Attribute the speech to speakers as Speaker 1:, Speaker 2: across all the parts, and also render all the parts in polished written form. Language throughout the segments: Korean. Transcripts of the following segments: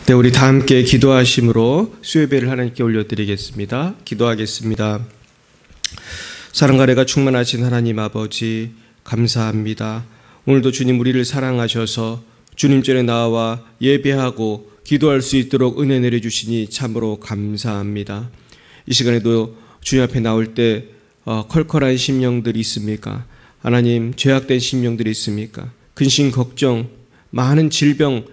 Speaker 1: 네, 우리 다 함께 기도하심으로 수요예배를 하나님께 올려드리겠습니다. 기도하겠습니다. 사랑과 은혜가 충만하신 하나님 아버지, 감사합니다. 오늘도 주님 우리를 사랑하셔서 주님 전에 나와 예배하고 기도할 수 있도록 은혜 내려주시니 참으로 감사합니다. 이 시간에도 주님 앞에 나올 때 컬컬한 심령들이 있습니까? 하나님, 죄악된 심령들이 있습니까? 근심, 걱정, 많은 질병,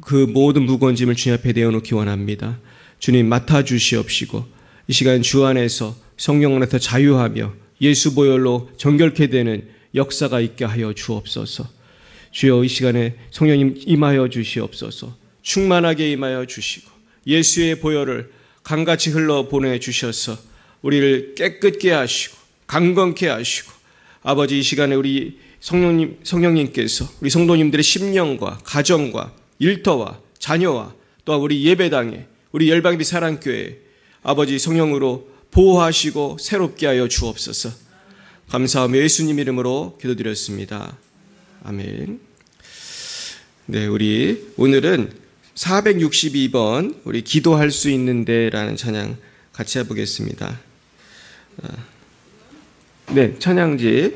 Speaker 1: 그 모든 무거운 짐을 주님 앞에 내어놓기 원합니다. 주님 맡아주시옵시고 이 시간 주 안에서 성령 안에서 자유하며 예수 보혈로 정결케 되는 역사가 있게 하여 주옵소서. 주여, 이 시간에 성령님 임하여 주시옵소서. 충만하게 임하여 주시고 예수의 보혈을 강같이 흘러 보내주셔서 우리를 깨끗게 하시고 강건케 하시고, 아버지, 이 시간에 우리 성령님께서 우리 성도님들의 심령과 가정과 일터와 자녀와 또 우리 예배당에, 우리 열방비 사랑교회 아버지 성령으로 보호하시고 새롭게 하여 주옵소서. 감사하며 예수님 이름으로 기도드렸습니다. 아멘. 네, 우리 오늘은 462번 우리 기도할 수 있는데 라는 찬양 같이 해보겠습니다. 네, 찬양지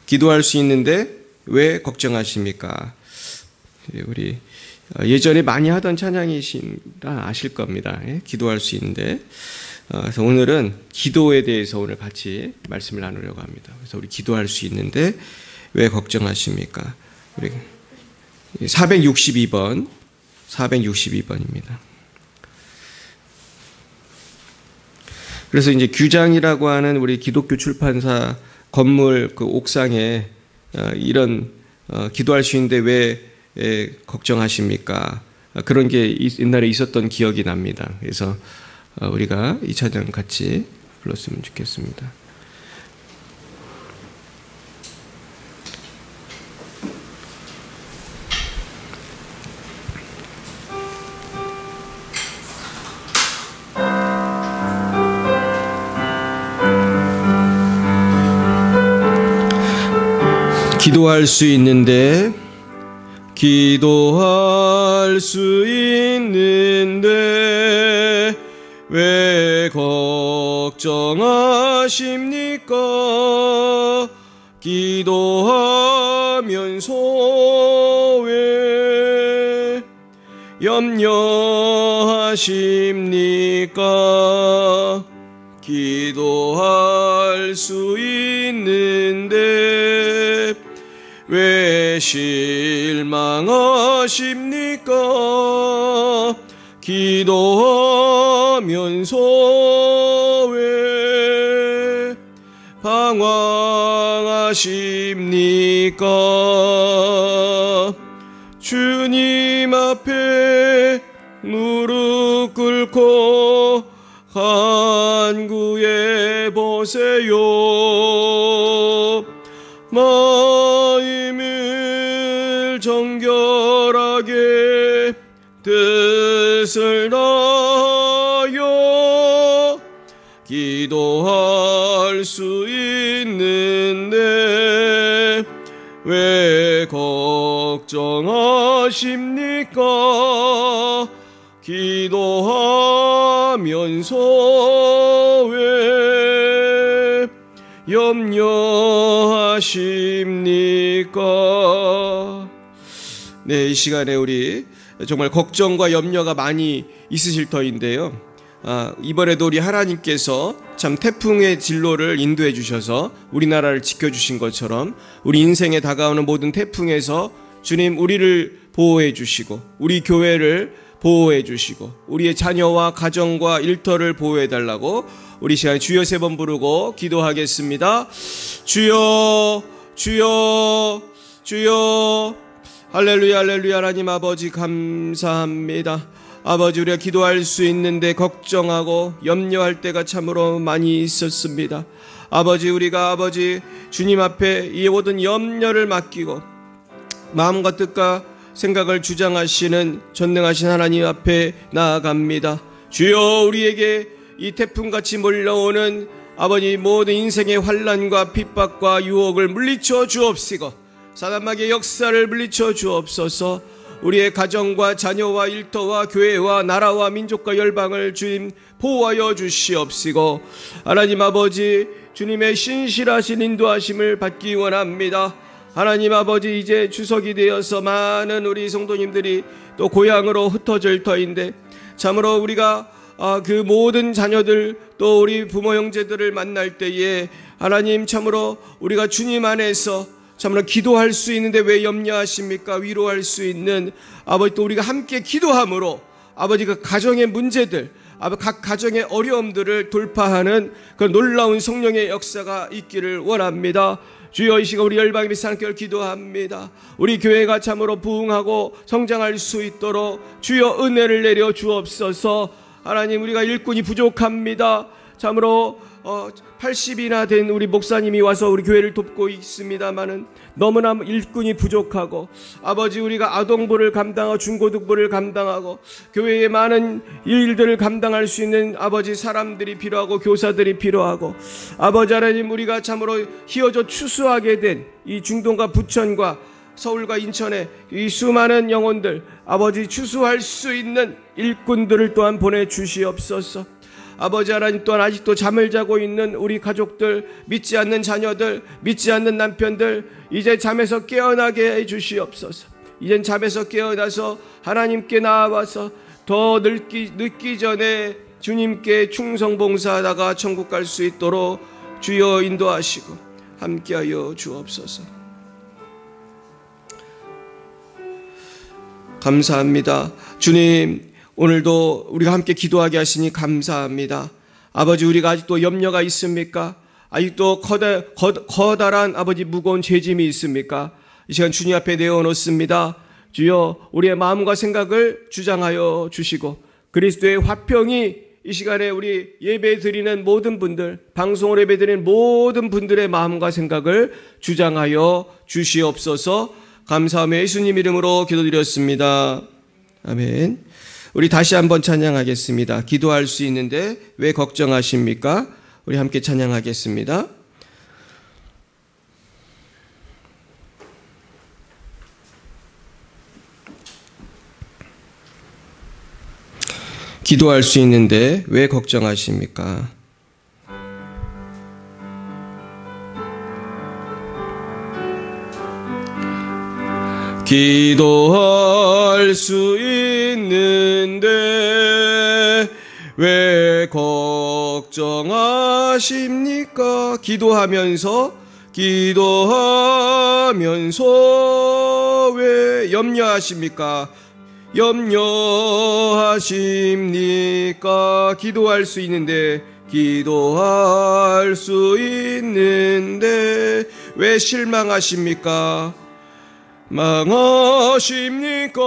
Speaker 1: 기도할 수 있는데 왜 걱정하십니까? 우리 예전에 많이 하던 찬양이신가 아실 겁니다. 기도할 수 있는데, 그래서 오늘은 기도에 대해서 오늘 같이 말씀을 나누려고 합니다. 그래서 우리 기도할 수 있는데 왜 걱정하십니까? 우리 462번입니다. 그래서 이제 규장이라고 하는 우리 기독교 출판사 건물 그 옥상에 이런 기도할 수 있는데 왜 걱정하십니까? 그런 게 옛날에 있었던 기억이 납니다. 그래서 우리가 이 찬양 같이 불렀으면 좋겠습니다. 기도할 수 있는데 왜 걱정하십니까? 기도하면서 왜 염려하십니까? 기도할 수 있는데 왜 실망하십니까? 기도하면서 왜 방황하십니까? 주님 앞에 무릎 꿇고 간구해 보세요. 마음을 정결하게 뜻을 다하여 기도할 수 있는데 왜 걱정하십니까? 기도하면서 왜 염려하십니까? 네, 이 시간에 우리 정말 걱정과 염려가 많이 있으실 터인데요. 이번에도 우리 하나님께서 참 태풍의 진로를 인도해 주셔서 우리나라를 지켜주신 것처럼 우리 인생에 다가오는 모든 태풍에서 주님 우리를 보호해 주시고 우리 교회를 보호해 주시고 우리의 자녀와 가정과 일터를 보호해 달라고 우리 시간에 주여 3번 부르고 기도하겠습니다. 주여, 주여, 주여. 할렐루야, 할렐루야. 하나님 아버지 감사합니다. 아버지, 우리가 기도할 수 있는데 걱정하고 염려할 때가 참으로 많이 있었습니다. 아버지, 우리가 아버지 주님 앞에 이 모든 염려를 맡기고 마음과 뜻과 생각을 주장하시는 전능하신 하나님 앞에 나아갑니다. 주여, 우리에게 이 태풍같이 몰려오는 아버지 모든 인생의 환난과 핍박과 유혹을 물리쳐 주옵시고 사단마귀의 역사를 물리쳐 주옵소서. 우리의 가정과 자녀와 일터와 교회와 나라와 민족과 열방을 주님 보호하여 주시옵시고, 하나님 아버지 주님의 신실하신 인도하심을 받기 원합니다. 하나님 아버지, 이제 추석이 되어서 많은 우리 성도님들이 또 고향으로 흩어질 터인데, 참으로 우리가 그 모든 자녀들 또 우리 부모 형제들을 만날 때에 하나님 참으로 우리가 주님 안에서 참으로 기도할 수 있는데 왜 염려하십니까? 위로할 수 있는 아버지, 또 우리가 함께 기도함으로 아버지 그 가정의 문제들, 각 가정의 어려움들을 돌파하는 그런 놀라운 성령의 역사가 있기를 원합니다. 주여, 이 시간 우리 열방의 비상교회를 기도합니다. 우리 교회가 참으로 부흥하고 성장할 수 있도록 주여 은혜를 내려 주옵소서. 하나님, 우리가 일꾼이 부족합니다. 참으로 80이나 된 우리 목사님이 와서 우리 교회를 돕고 있습니다마는 너무나 일꾼이 부족하고, 아버지 우리가 아동부를 감당하고 중고등부를 감당하고 교회의 많은 일들을 감당할 수 있는 아버지 사람들이 필요하고 교사들이 필요하고, 아버지 하나님, 우리가 참으로 휘어져 추수하게 된 이 중동과 부천과 서울과 인천에 이 수많은 영혼들 아버지 추수할 수 있는 일꾼들을 또한 보내주시옵소서. 아버지 하나님, 또한 아직도 잠을 자고 있는 우리 가족들, 믿지 않는 자녀들, 믿지 않는 남편들, 이제 잠에서 깨어나게 해주시옵소서. 이젠 잠에서 깨어나서 하나님께 나와서 더 늦기 전에 주님께 충성봉사하다가 천국 갈 수 있도록 주여 인도하시고 함께하여 주옵소서. 감사합니다. 주님, 오늘도 우리가 함께 기도하게 하시니 감사합니다. 아버지, 우리가 아직도 염려가 있습니까? 아직도 커다란 아버지 무거운 죄짐이 있습니까? 이 시간 주님 앞에 내어놓습니다. 주여, 우리의 마음과 생각을 주장하여 주시고, 그리스도의 화평이 이 시간에 우리 예배 드리는 모든 분들, 방송을 예배 드리는 모든 분들의 마음과 생각을 주장하여 주시옵소서. 감사하며 예수님 이름으로 기도드렸습니다. 아멘. 우리 다시 한번 찬양하겠습니다. 기도할 수 있는데 왜 걱정하십니까? 우리 함께 찬양하겠습니다. 기도할 수 있는데 왜 걱정하십니까? 기도할 수 있는데 왜 걱정하십니까? 기도하면서 왜 염려하십니까? 염려하십니까? 기도할 수 있는데 왜 실망하십니까? 망하십니까?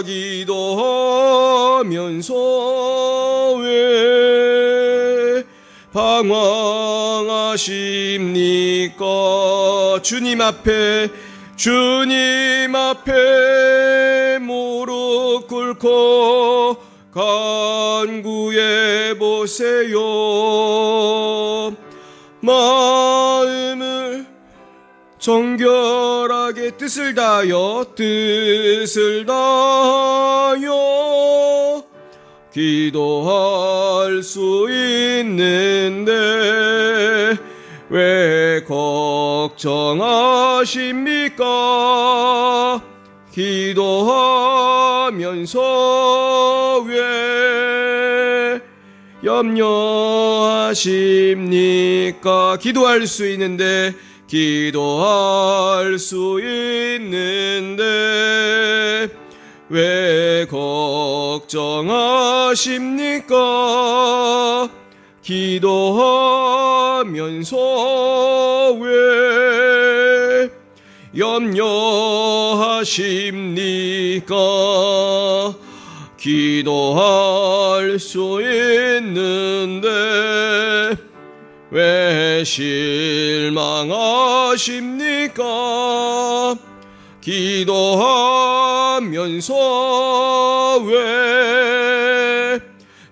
Speaker 1: 기도하면서 왜 방황하십니까? 주님 앞에 무릎 꿇고 간구해 보세요. 마음을 정결하게 뜻을 다하여 기도할 수 있는데 왜 걱정하십니까? 기도하면서 왜 염려하십니까? 기도할 수 있는데 왜 걱정하십니까? 기도하면서 왜 염려하십니까? 기도할 수 있는데 왜 실망하십니까? 기도하면서 왜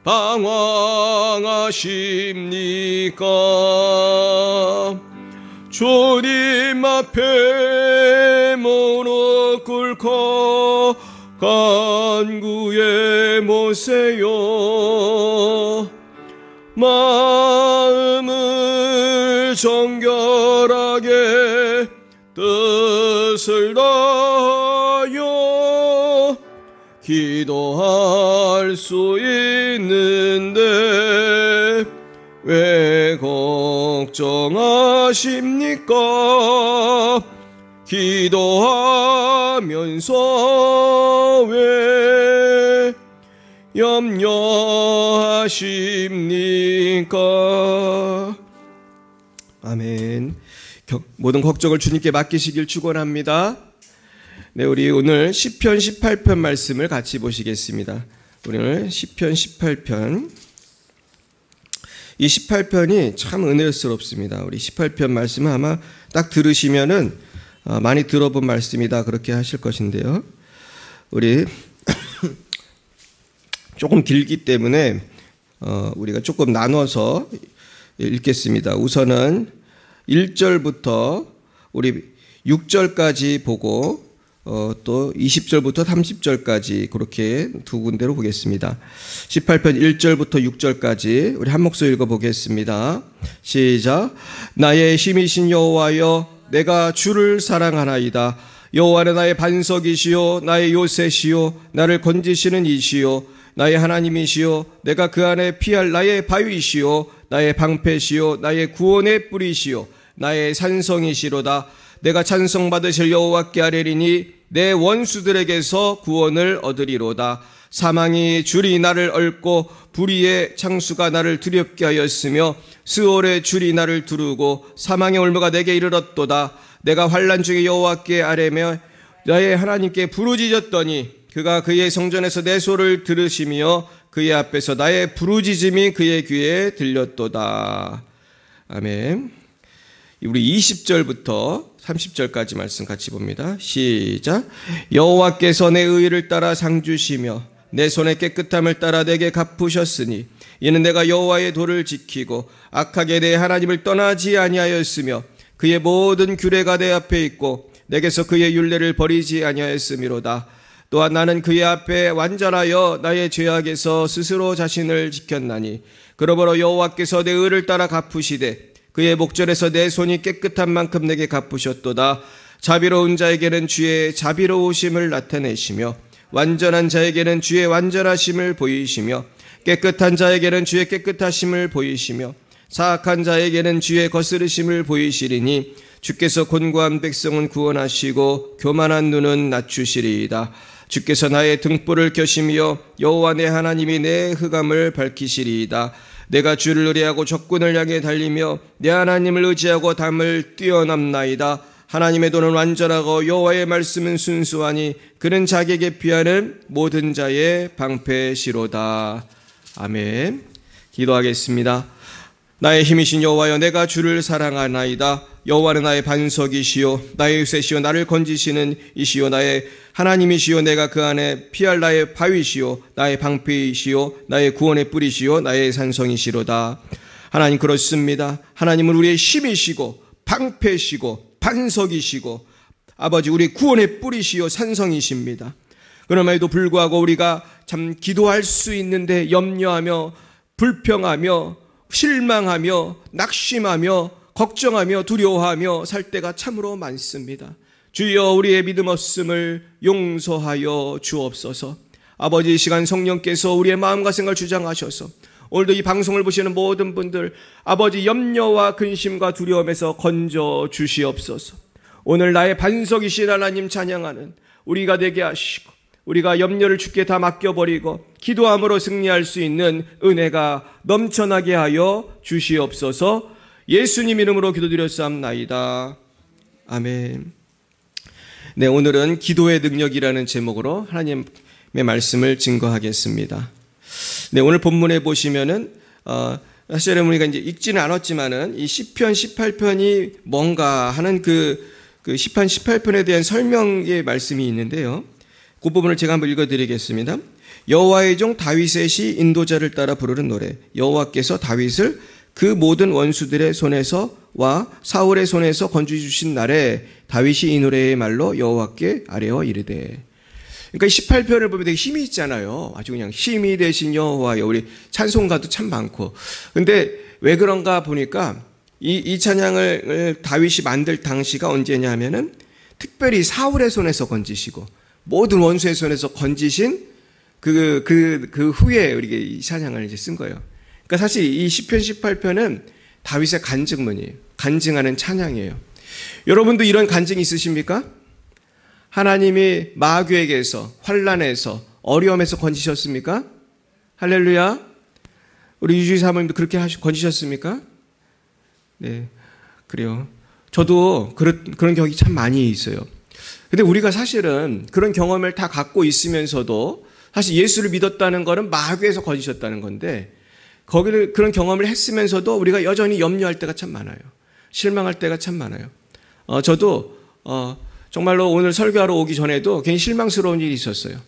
Speaker 1: 방황하십니까? 주님 앞에 무릎 꿇고 옳고 간구의 모세여 마음을 정결하게 뜻을 다하여 기도할 수 있는데 왜 걱정하십니까? 기도하면서 왜 염려하십니까? 아멘. 모든 걱정을 주님께 맡기시길 축원합니다. 네, 우리 오늘 시편 18편 말씀을 같이 보시겠습니다. 우리 오늘 시편 18편. 이 18편이 참 은혜스럽습니다. 우리 18편 말씀은 아마 딱 들으시면은 많이 들어본 말씀이다 그렇게 하실 것인데요. 우리 조금 길기 때문에 우리가 조금 나눠서 읽겠습니다. 우선은 1절부터 우리 6절까지 보고 또 20절부터 30절까지 그렇게 두 군데로 보겠습니다. 18편 1절부터 6절까지 우리 한 목소리 읽어보겠습니다. 시작. 나의 힘이신 여호와여 내가 주를 사랑하나이다. 여호와는 나의 반석이시요 나의 요새시요 나를 건지시는 이시요 나의 하나님이시요 내가 그 안에 피할 나의 바위시요 나의 방패시요 나의 구원의 뿌리시요 나의 산성이시로다. 내가 찬송받으실 여호와께 아뢰리니 내 원수들에게서 구원을 얻으리로다. 사망이 줄이 나를 얽고 불의의 창수가 나를 두렵게 하였으며 스올의 줄이 나를 두르고 사망의 올무가 내게 이르렀도다. 내가 환난 중에 여호와께 아뢰며 나의 하나님께 부르짖었더니 그가 그의 성전에서 내 소를 들으시며 그의 앞에서 나의 부르짖음이 그의 귀에 들렸도다. 아멘. 우리 20절부터 30절까지 말씀 같이 봅니다. 시작. 여호와께서 내 의를 따라 상 주시며 내 손의 깨끗함을 따라 내게 갚으셨으니 이는 내가 여호와의 도를 지키고 악하게 내 하나님을 떠나지 아니하였으며 그의 모든 규례가 내 앞에 있고 내게서 그의 율례를 버리지 아니하였음이로다. 또한 나는 그의 앞에 완전하여 나의 죄악에서 스스로 자신을 지켰나니 그러므로 여호와께서 내 의를 따라 갚으시되 그의 목전에서 내 손이 깨끗한 만큼 내게 갚으셨도다. 자비로운 자에게는 주의 자비로우심을 나타내시며 완전한 자에게는 주의 완전하심을 보이시며 깨끗한 자에게는 주의 깨끗하심을 보이시며 사악한 자에게는 주의 거스르심을 보이시리니 주께서 곤고한 백성은 구원하시고 교만한 눈은 낮추시리이다. 주께서 나의 등불을 켜시며 여호와 내 하나님이 내 흑암을 밝히시리이다. 내가 주를 의뢰하고 적군을 향해 달리며 내 하나님을 의지하고 담을 뛰어넘나이다. 하나님의 도는 완전하고 여호와의 말씀은 순수하니 그는 자기에게 피하는 모든 자의 방패시로다. 아멘. 기도하겠습니다. 나의 힘이신 여호와여 내가 주를 사랑하나이다. 여호와는 나의 반석이시요 나의 요새시요 나를 건지시는 이시요 나의 하나님이시요 내가 그 안에 피할 나의 바위시요 나의 방패이시요 나의 구원의 뿌리시요 나의 산성이시로다. 하나님 그렇습니다. 하나님은 우리의 힘이시고 방패시고 반석이시고 아버지 우리 구원의 뿌리시요 산성이십니다. 그럼에도 불구하고 우리가 참 기도할 수 있는데 염려하며 불평하며 실망하며 낙심하며 걱정하며 두려워하며 살 때가 참으로 많습니다. 주여 우리의 믿음 없음을 용서하여 주옵소서. 아버지 이 시간 성령께서 우리의 마음과 생각을 주장하셔서 오늘도 이 방송을 보시는 모든 분들 아버지 염려와 근심과 두려움에서 건져 주시옵소서. 오늘 나의 반석이신 하나님 찬양하는 우리가 되게 하시고 우리가 염려를 주께 다 맡겨버리고 기도함으로 승리할 수 있는 은혜가 넘쳐나게 하여 주시옵소서. 예수님 이름으로 기도드렸사옵나이다. 아멘. 네, 오늘은 기도의 능력이라는 제목으로 하나님의 말씀을 증거하겠습니다. 네, 오늘 본문에 보시면은 사실은 우리가 이제 읽지는 않았지만은 이 시편 18편이 뭔가 하는 그 시편 18편에 대한 설명의 말씀이 있는데요. 그 부분을 제가 한번 읽어드리겠습니다. 여호와의 종 다윗의 시 인도자를 따라 부르는 노래. 여호와께서 다윗을 그 모든 원수들의 손에서와 사울의 손에서 건져주신 날에 다윗이 이 노래의 말로 여호와께 아뢰어 이르되. 그러니까 18편을 보면 되게 힘이 있잖아요. 아주 그냥 힘이 되신 여호와여. 우리 찬송가도 참 많고. 근데 왜 그런가 보니까 이 찬양을 다윗이 만들 당시가 언제냐 하면은 특별히 사울의 손에서 건지시고 모든 원수의 손에서 건지신 그 후에 우리가 이 찬양을 이제 쓴 거예요. 그러니까 사실 이 시편 18편은 다윗의 간증문이에요. 간증하는 찬양이에요. 여러분도 이런 간증이 있으십니까? 하나님이 마귀에게서, 환난에서, 어려움에서 건지셨습니까? 할렐루야. 우리 유주희 사모님도 그렇게 건지셨습니까? 네, 그래요. 저도 그런 경험이 참 많이 있어요. 근데 우리가 사실은 그런 경험을 다 갖고 있으면서도 사실 예수를 믿었다는 것은 마귀에서 건지셨다는 건데, 거기를 그런 경험을 했으면서도 우리가 여전히 염려할 때가 참 많아요. 실망할 때가 참 많아요. 저도 정말로 오늘 설교하러 오기 전에도 괜히 실망스러운 일이 있었어요.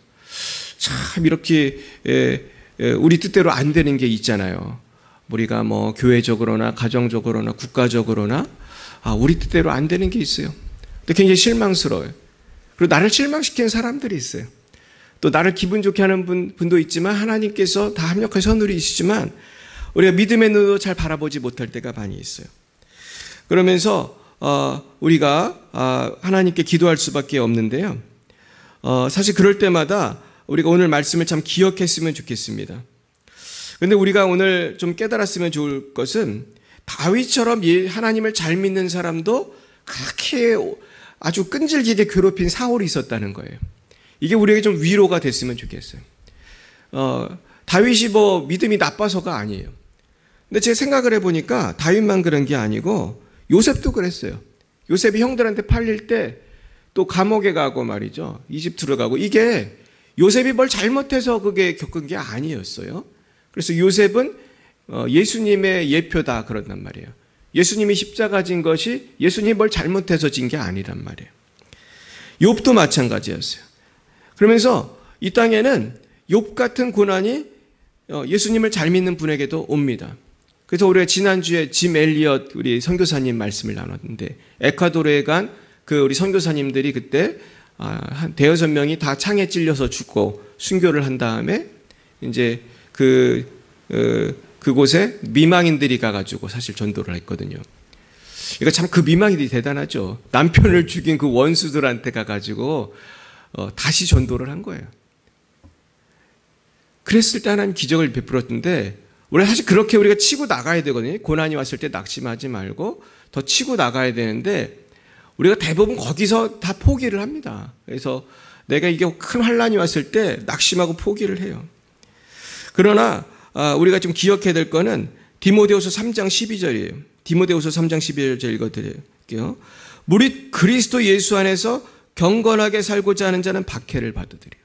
Speaker 1: 참 이렇게 우리 뜻대로 안 되는 게 있잖아요. 우리가 뭐 교회적으로나 가정적으로나 국가적으로나 우리 뜻대로 안 되는 게 있어요. 근데 굉장히 실망스러워요. 그리고 나를 실망시키는 사람들이 있어요. 또 나를 기분 좋게 하는 분도 있지만 하나님께서 다 합력하신 선물이시지만 우리가 믿음의 눈으로 잘 바라보지 못할 때가 많이 있어요. 그러면서 우리가 하나님께 기도할 수밖에 없는데요. 사실 그럴 때마다 우리가 오늘 말씀을 참 기억했으면 좋겠습니다. 그런데 우리가 오늘 좀 깨달았으면 좋을 것은 다윗처럼 하나님을 잘 믿는 사람도 그렇게 아주 끈질기게 괴롭힌 사울이 있었다는 거예요. 이게 우리에게 좀 위로가 됐으면 좋겠어요. 다윗이 뭐 믿음이 나빠서가 아니에요. 근데 제가 생각을 해보니까 다윗만 그런 게 아니고 요셉도 그랬어요. 요셉이 형들한테 팔릴 때 또 감옥에 가고 말이죠. 이집트로 가고, 이게 요셉이 뭘 잘못해서 그게 겪은 게 아니었어요. 그래서 요셉은 예수님의 예표다 그런단 말이에요. 예수님이 십자가 진 것이 예수님이 뭘 잘못해서 진 게 아니란 말이에요. 욥도 마찬가지였어요. 그러면서 이 땅에는 욥 같은 고난이 예수님을 잘 믿는 분에게도 옵니다. 그래서 우리가 지난주에 짐 엘리엇 우리 선교사님 말씀을 나눴는데, 에콰도르에 간 그 우리 선교사님들이 그때 한 대여섯 명이 다 창에 찔려서 죽고 순교를 한 다음에 이제 그곳에 미망인들이 가가지고 사실 전도를 했거든요. 그러니까 참 그 미망인들이 대단하죠. 남편을 죽인 그 원수들한테 가가지고 다시 전도를 한 거예요. 그랬을 때 하나님 기적을 베풀었는데, 우리가 사실 그렇게 우리가 치고 나가야 되거든요. 고난이 왔을 때 낙심하지 말고 더 치고 나가야 되는데, 우리가 대부분 거기서 다 포기를 합니다. 그래서 내가 이게 큰 환난이 왔을 때 낙심하고 포기를 해요. 그러나 우리가 좀 기억해야 될 거는 디모데후서 3장 12절이에요. 디모데후서 3장 12절 읽어드릴게요. 무릇 그리스도 예수 안에서 경건하게 살고자 하는 자는 박해를 받으리라.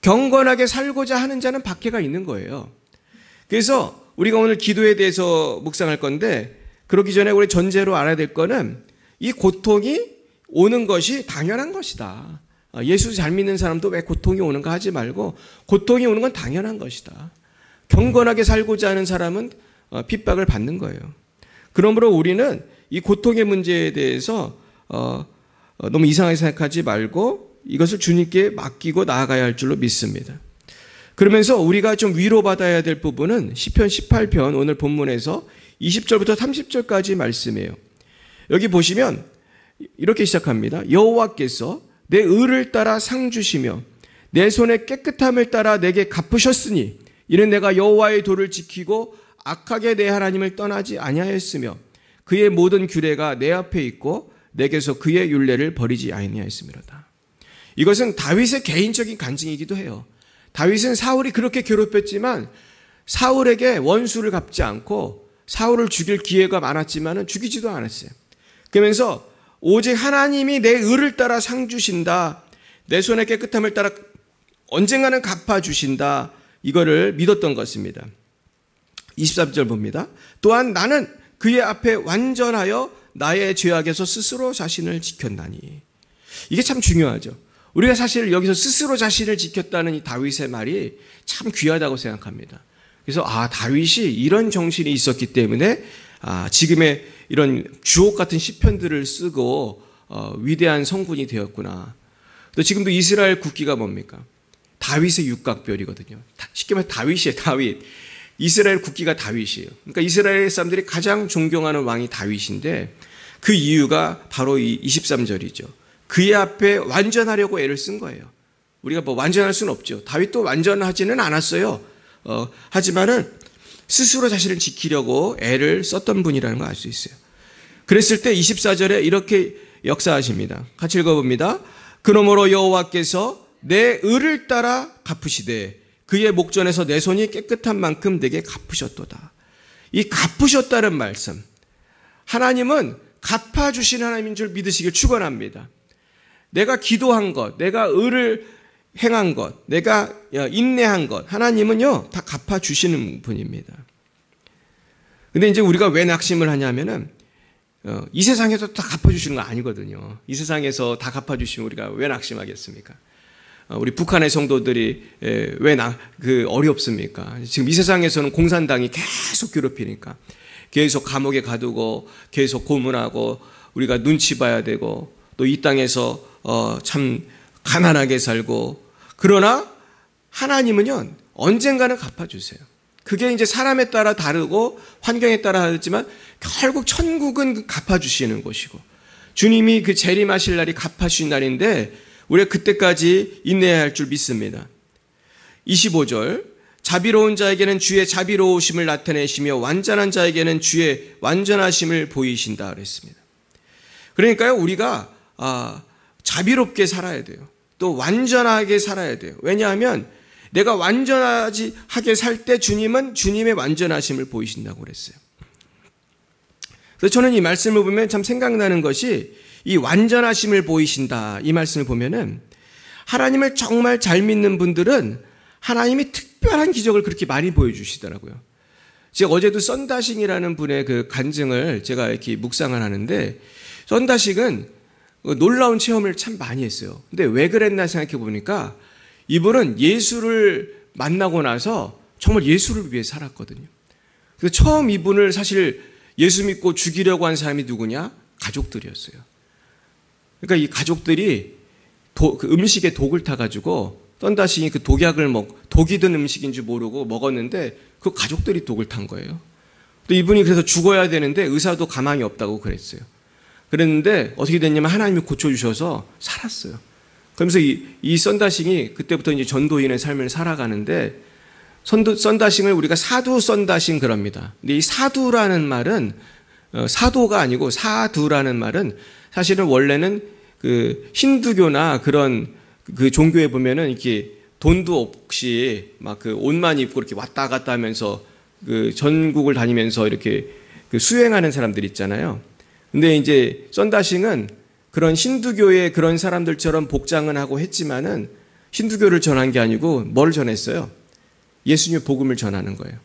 Speaker 1: 경건하게 살고자 하는 자는 박해가 있는 거예요. 그래서 우리가 오늘 기도에 대해서 묵상할 건데, 그러기 전에 우리 전제로 알아야 될 거는 이 고통이 오는 것이 당연한 것이다. 예수 잘 믿는 사람도 왜 고통이 오는가 하지 말고, 고통이 오는 건 당연한 것이다. 경건하게 살고자 하는 사람은 핍박을 받는 거예요. 그러므로 우리는 이 고통의 문제에 대해서 너무 이상하게 생각하지 말고 이것을 주님께 맡기고 나아가야 할 줄로 믿습니다. 그러면서 우리가 좀 위로받아야 될 부분은 시편 18편 오늘 본문에서 20절부터 30절까지 말씀이에요. 여기 보시면 이렇게 시작합니다. 여호와께서 내 의를 따라 상 주시며 내 손의 깨끗함을 따라 내게 갚으셨으니 이는 내가 여호와의 도를 지키고 악하게 내 하나님을 떠나지 아니하였으며 그의 모든 규례가 내 앞에 있고 내게서 그의 율례를 버리지 아니하였음이로다. 이것은 다윗의 개인적인 간증이기도 해요. 다윗은 사울이 그렇게 괴롭혔지만 사울에게 원수를 갚지 않고 사울을 죽일 기회가 많았지만 죽이지도 않았어요. 그러면서 오직 하나님이 내 의를 따라 상 주신다, 내 손의 깨끗함을 따라 언젠가는 갚아주신다, 이거를 믿었던 것입니다. 23절 봅니다. 또한 나는 그의 앞에 완전하여 나의 죄악에서 스스로 자신을 지켰나니. 이게 참 중요하죠. 우리가 사실 여기서 스스로 자신을 지켰다는 이 다윗의 말이 참 귀하다고 생각합니다. 그래서 다윗이 이런 정신이 있었기 때문에 지금의 이런 주옥 같은 시편들을 쓰고 위대한 성군이 되었구나. 또 지금도 이스라엘 국기가 뭡니까? 다윗의 육각별이거든요. 쉽게 말해 다윗이에요. 다윗. 이스라엘 국기가 다윗이에요. 그러니까 이스라엘 사람들이 가장 존경하는 왕이 다윗인데 그 이유가 바로 이 23절이죠. 그의 앞에 완전하려고 애를 쓴 거예요. 우리가 뭐 완전할 수는 없죠. 다윗도 완전하지는 않았어요. 하지만은 스스로 자신을 지키려고 애를 썼던 분이라는 걸 알 수 있어요. 그랬을 때 24절에 이렇게 역사하십니다. 같이 읽어봅니다. 그러므로 여호와께서 내 의를 따라 갚으시되 그의 목전에서 내 손이 깨끗한 만큼 내게 갚으셨도다. 이 갚으셨다는 말씀, 하나님은 갚아주신 하나님인 줄 믿으시길 축원합니다. 내가 기도한 것, 내가 의를 행한 것, 내가 인내한 것, 하나님은요 다 갚아주시는 분입니다. 근데 이제 우리가 왜 낙심을 하냐면은 이 세상에서 다 갚아주시는 거 아니거든요. 이 세상에서 다 갚아주시면 우리가 왜 낙심하겠습니까? 우리 북한의 성도들이 왜 어렵습니까? 지금 이 세상에서는 공산당이 계속 괴롭히니까 계속 감옥에 가두고 계속 고문하고 우리가 눈치 봐야 되고 또 이 땅에서 참 가난하게 살고, 그러나 하나님은요 언젠가는 갚아주세요. 그게 이제 사람에 따라 다르고 환경에 따라 다르지만 결국 천국은 갚아주시는 곳이고 주님이 그 재림하실 날이 갚아주신 날인데 우리가 그때까지 인내해야 할 줄 믿습니다. 25절, 자비로운 자에게는 주의 자비로우심을 나타내시며 완전한 자에게는 주의 완전하심을 보이신다 그랬습니다. 그러니까요 우리가 자비롭게 살아야 돼요. 또 완전하게 살아야 돼요. 왜냐하면 내가 완전하게 살 때 주님은 주님의 완전하심을 보이신다고 그랬어요. 그래서 저는 이 말씀을 보면 참 생각나는 것이 이 완전하심을 보이신다 이 말씀을 보면은 하나님을 정말 잘 믿는 분들은 하나님이 특별한 기적을 그렇게 많이 보여주시더라고요. 제가 어제도 썬다싱이라는 분의 그 간증을 제가 이렇게 묵상을 하는데 썬다싱은 놀라운 체험을 참 많이 했어요. 근데 왜 그랬나 생각해 보니까 이분은 예수를 만나고 나서 정말 예수를 위해 살았거든요. 그래서 처음 이분을 사실 예수 믿고 죽이려고 한 사람이 누구냐? 가족들이었어요. 그러니까 이 가족들이 그 음식에 독을 타가지고 썬다싱이 그 독약을 독이 든 음식인 줄 모르고 먹었는데 그 가족들이 독을 탄 거예요. 또 이분이 그래서 죽어야 되는데 의사도 가망이 없다고 그랬어요. 그랬는데 어떻게 됐냐면 하나님이 고쳐주셔서 살았어요. 그러면서 이 썬다싱이 그때부터 이제 전도인의 삶을 살아가는데 썬다싱을 우리가 사두 썬다싱 그럽니다. 근데 이 사두라는 말은 사도가 아니고 사두라는 말은 사실은 원래는 그 힌두교나 그런 그 종교에 보면은 이렇게 돈도 없이 막 그 옷만 입고 이렇게 왔다 갔다 하면서 그 전국을 다니면서 이렇게 그 수행하는 사람들 있잖아요. 근데 이제 썬다싱은 그런 힌두교의 그런 사람들처럼 복장은 하고 했지만은 힌두교를 전한 게 아니고 뭘 전했어요? 예수님의 복음을 전하는 거예요.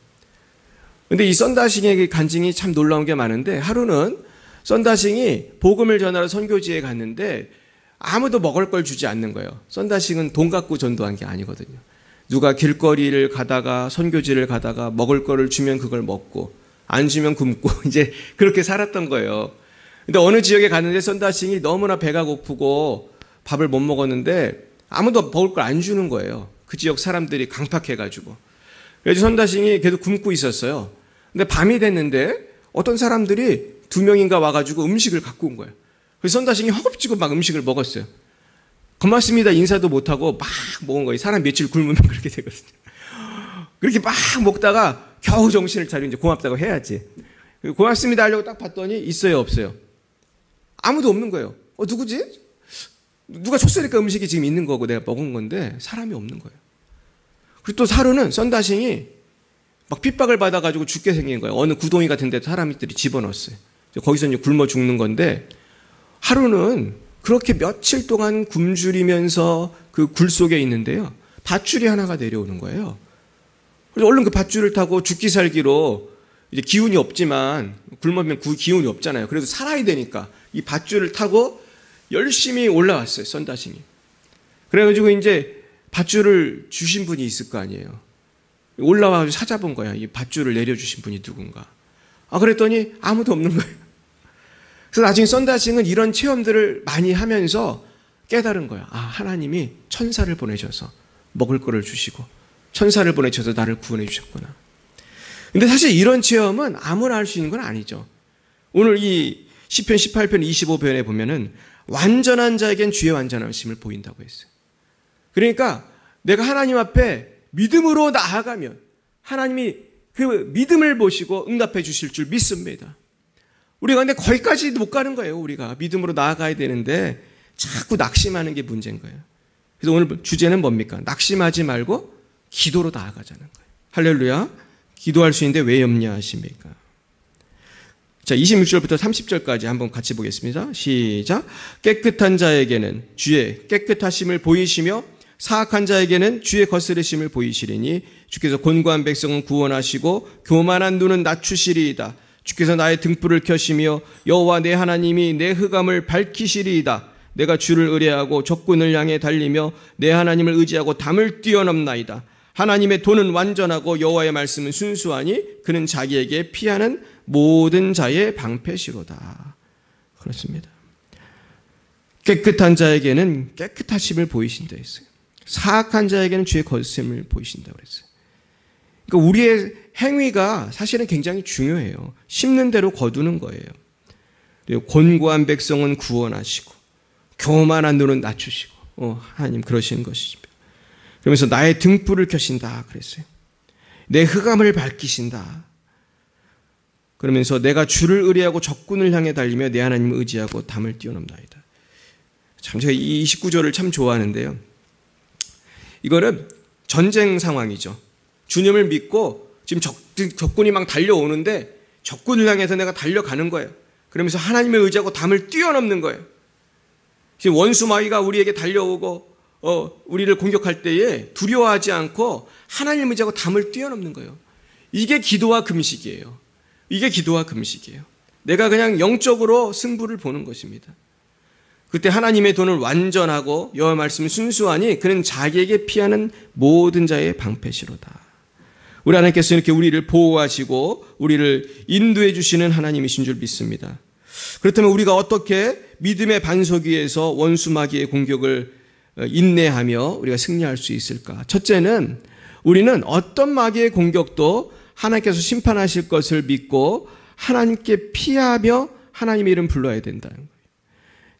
Speaker 1: 근데 이 썬다싱의 간증이 참 놀라운 게 많은데 하루는 썬다싱이 복음을 전하러 선교지에 갔는데 아무도 먹을 걸 주지 않는 거예요. 썬다싱은 돈 갖고 전도한 게 아니거든요. 누가 길거리를 가다가 선교지를 가다가 먹을 거를 주면 그걸 먹고 안 주면 굶고 이제 그렇게 살았던 거예요. 근데 어느 지역에 갔는데 썬다싱이 너무나 배가 고프고 밥을 못 먹었는데 아무도 먹을 걸 안 주는 거예요. 그 지역 사람들이 강팍해가지고. 그래서 썬다싱이 계속 굶고 있었어요. 근데 밤이 됐는데 어떤 사람들이 2명인가 와가지고 음식을 갖고 온 거예요. 그래서 썬다싱이 허겁지겁 막 음식을 먹었어요. 고맙습니다 인사도 못하고 막 먹은 거예요. 사람 며칠 굶으면 그렇게 되거든요. 그렇게 막 먹다가 겨우 정신을 차리고 이제 고맙다고 해야지. 고맙습니다 하려고 딱 봤더니 있어요 없어요? 아무도 없는 거예요. 누구지? 누가 줬으니까 음식이 지금 있는 거고 내가 먹은 건데 사람이 없는 거예요. 그리고 또 하루는 썬다싱이 막 핍박을 받아가지고 죽게 생긴 거예요. 어느 구덩이 같은 데 사람들이 집어넣었어요. 거기서 이제 굶어 죽는 건데 하루는 그렇게 며칠 동안 굶주리면서 그 굴 속에 있는데요. 밧줄이 하나가 내려오는 거예요. 그래서 얼른 그 밧줄을 타고 죽기 살기로 이제 기운이 없지만 굶으면 기운이 없잖아요. 그래도 살아야 되니까 이 밧줄을 타고 열심히 올라왔어요. 썬다싱이. 그래가지고 이제 밧줄을 주신 분이 있을 거 아니에요. 올라와서 찾아본 거야. 이 밧줄을 내려주신 분이 누군가. 그랬더니 아무도 없는 거예요. 그래서 나중에 썬다싱은 이런 체험들을 많이 하면서 깨달은 거야. 아, 하나님이 천사를 보내셔서 먹을 거를 주시고 천사를 보내셔서 나를 구원해 주셨구나. 근데 사실 이런 체험은 아무나 할 수 있는 건 아니죠. 오늘 이 시편 18편 25편에 보면은 완전한 자에겐 주의 완전하심을 보인다고 했어요. 그러니까 내가 하나님 앞에 믿음으로 나아가면 하나님이 그 믿음을 보시고 응답해 주실 줄 믿습니다. 우리가 근데 거기까지 못 가는 거예요. 우리가 믿음으로 나아가야 되는데 자꾸 낙심하는 게 문제인 거예요. 그래서 오늘 주제는 뭡니까? 낙심하지 말고 기도로 나아가자는 거예요. 할렐루야. 기도할 수 있는데 왜 염려하십니까? 자, 26절부터 30절까지 한번 같이 보겠습니다. 시작. 깨끗한 자에게는 주의 깨끗하심을 보이시며 사악한 자에게는 주의 거스르심을 보이시리니 주께서 곤고한 백성은 구원하시고 교만한 눈은 낮추시리이다. 주께서 나의 등불을 켜시며 여호와 내 하나님이 내 흑암을 밝히시리이다. 내가 주를 의뢰하고 적군을 향해 달리며 내 하나님을 의지하고 담을 뛰어넘나이다. 하나님의 도는 완전하고 여호와의 말씀은 순수하니 그는 자기에게 피하는 모든 자의 방패시로다. 그렇습니다. 깨끗한 자에게는 깨끗하심을 보이신다 했어요. 사악한 자에게는 주의 거스름을 보이신다고 그랬어요. 그러니까 우리의 행위가 사실은 굉장히 중요해요. 심는 대로 거두는 거예요. 그리고 곤고한 백성은 구원하시고 교만한 눈은 낮추시고 하나님 그러시는 것이죠. 그러면서 나의 등불을 켜신다 그랬어요. 내 흑암을 밝히신다. 그러면서 내가 주를 의뢰하고 적군을 향해 달리며 내 하나님을 의지하고 담을 뛰어넘나이다. 참 제가 이 29절을 참 좋아하는데요. 이거는 전쟁 상황이죠. 주님을 믿고 지금 적군이 막 달려오는데 적군을 향해서 내가 달려가는 거예요. 그러면서 하나님을 의지하고 담을 뛰어넘는 거예요. 지금 원수 마귀가 우리에게 달려오고 우리를 공격할 때에 두려워하지 않고 하나님을 의지하고 담을 뛰어넘는 거예요. 이게 기도와 금식이에요. 이게 기도와 금식이에요. 내가 그냥 영적으로 승부를 보는 것입니다. 그때 하나님의 도는 완전하고 여호와의 말씀은 순수하니 그는 자기에게 피하는 모든 자의 방패시로다. 우리 하나님께서 이렇게 우리를 보호하시고 우리를 인도해 주시는 하나님이신 줄 믿습니다. 그렇다면 우리가 어떻게 믿음의 반석 위에서 원수 마귀의 공격을 인내하며 우리가 승리할 수 있을까? 첫째는 우리는 어떤 마귀의 공격도 하나님께서 심판하실 것을 믿고 하나님께 피하며 하나님의 이름 불러야 된다는 거예요.